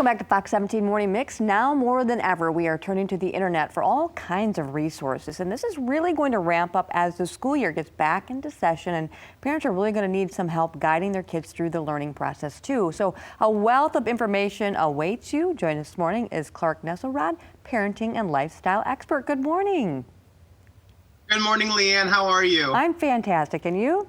Welcome back to Fox 17 Morning Mix. Now more than ever, we are turning to the internet for all kinds of resources. And this is really going to ramp up as the school year gets back into session. And parents are really going to need some help guiding their kids through the learning process, too. So a wealth of information awaits you. Joining us this morning is Clark Nesselrod, parenting and lifestyle expert. Good morning. Good morning, Leanne. How are you? I'm fantastic. And you?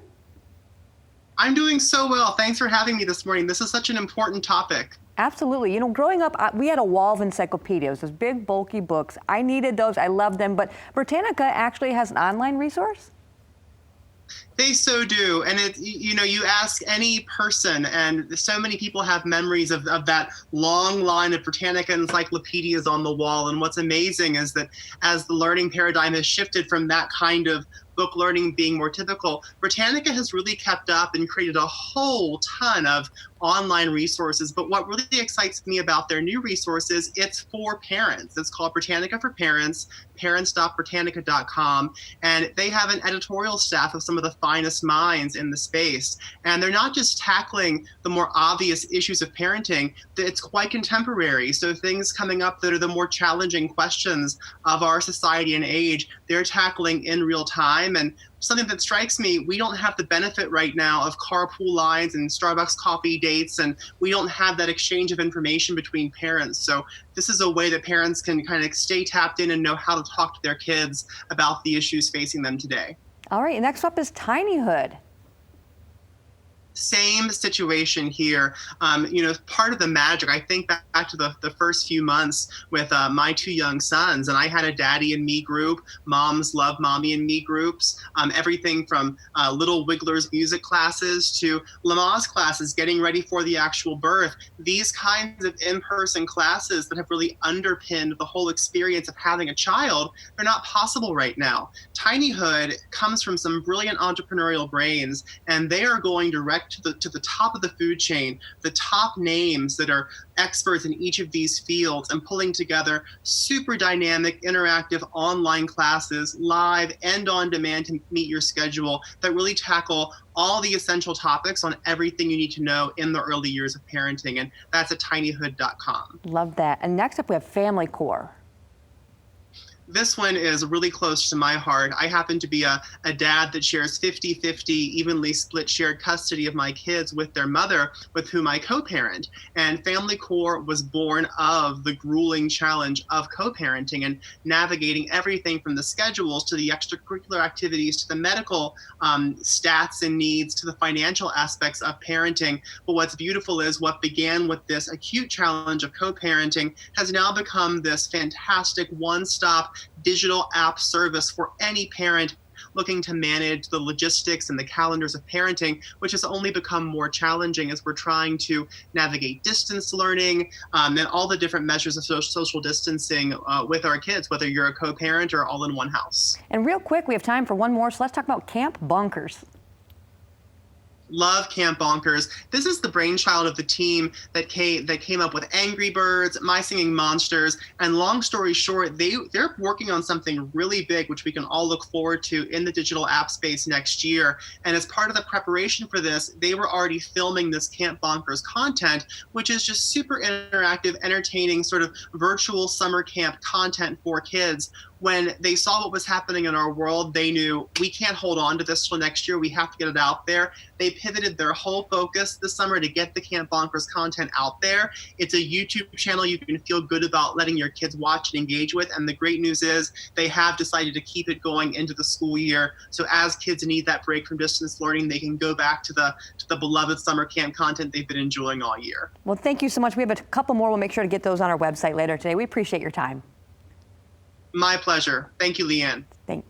I'm doing so well. Thanks for having me this morning. This is such an important topic. Absolutely. You know, growing up, we had a wall of encyclopedias, those big, bulky books. I needed those. I loved them. But Britannica actually has an online resource. They so do. And you ask any person, and so many people have memories of that long line of Britannica encyclopedias on the wall. And what's amazing is that as the learning paradigm has shifted from that kind of book learning being more typical, Britannica has really kept up and created a whole ton of online resources. But what really excites me about their new resources, it's for parents. It's called Britannica for Parents, parents.britannica.com. And they have an editorial staff of some of the finest minds in the space. And they're not just tackling the more obvious issues of parenting, it's quite contemporary. So things coming up that are the more challenging questions of our society and age, they're tackling in real time. And something that strikes me, we don't have the benefit right now of carpool lines and Starbucks coffee dates, and we don't have that exchange of information between parents. So this is a way that parents can kind of stay tapped in and know how to talk to their kids about the issues facing them today. All right, next up is Tinyhood. Same situation here. Part of the magic, I think back to the first few months with my two young sons, and I had a daddy and me group, moms love mommy and me groups, everything from Little Wigglers music classes to Lamaze classes, getting ready for the actual birth. These kinds of in-person classes that have really underpinned the whole experience of having a child, they're not possible right now. Tinyhood comes from some brilliant entrepreneurial brains, and they are going direct to the top of the food chain, the top names that are experts in each of these fields, and pulling together super dynamic, interactive online classes, live and on demand to meet your schedule, that really tackle all the essential topics on everything you need to know in the early years of parenting. And that's at tinyhood.com. Love that. And next up, we have Family Core. This one is really close to my heart. I happen to be a dad that shares 50-50, evenly split shared custody of my kids with their mother, with whom I co-parent. And Family Core was born of the grueling challenge of co-parenting and navigating everything from the schedules to the extracurricular activities to the medical stats and needs to the financial aspects of parenting. But what's beautiful is what began with this acute challenge of co-parenting has now become this fantastic one-stop digital app service for any parent looking to manage the logistics and the calendars of parenting, which has only become more challenging as we're trying to navigate distance learning and all the different measures of social distancing with our kids, whether you're a co-parent or all in one house. And real quick, we have time for one more, so let's talk about Camp Bonkers. Love Camp Bonkers. This is the brainchild of the team that came up with Angry Birds, My Singing Monsters, and long story short, they're working on something really big, which we can all look forward to in the digital app space next year. And as part of the preparation for this, they were already filming this Camp Bonkers content, which is just super interactive, entertaining, sort of virtual summer camp content for kids. When they saw what was happening in our world, they knew we can't hold on to this till next year. We have to get it out there. They pivoted their whole focus this summer to get the Camp Bonkers content out there. It's a YouTube channel you can feel good about letting your kids watch and engage with. And the great news is they have decided to keep it going into the school year. So as kids need that break from distance learning, they can go back to the beloved summer camp content they've been enjoying all year. Well, thank you so much. We have a couple more. We'll make sure to get those on our website later today. We appreciate your time. My pleasure. Thank you, Leanne. Thanks.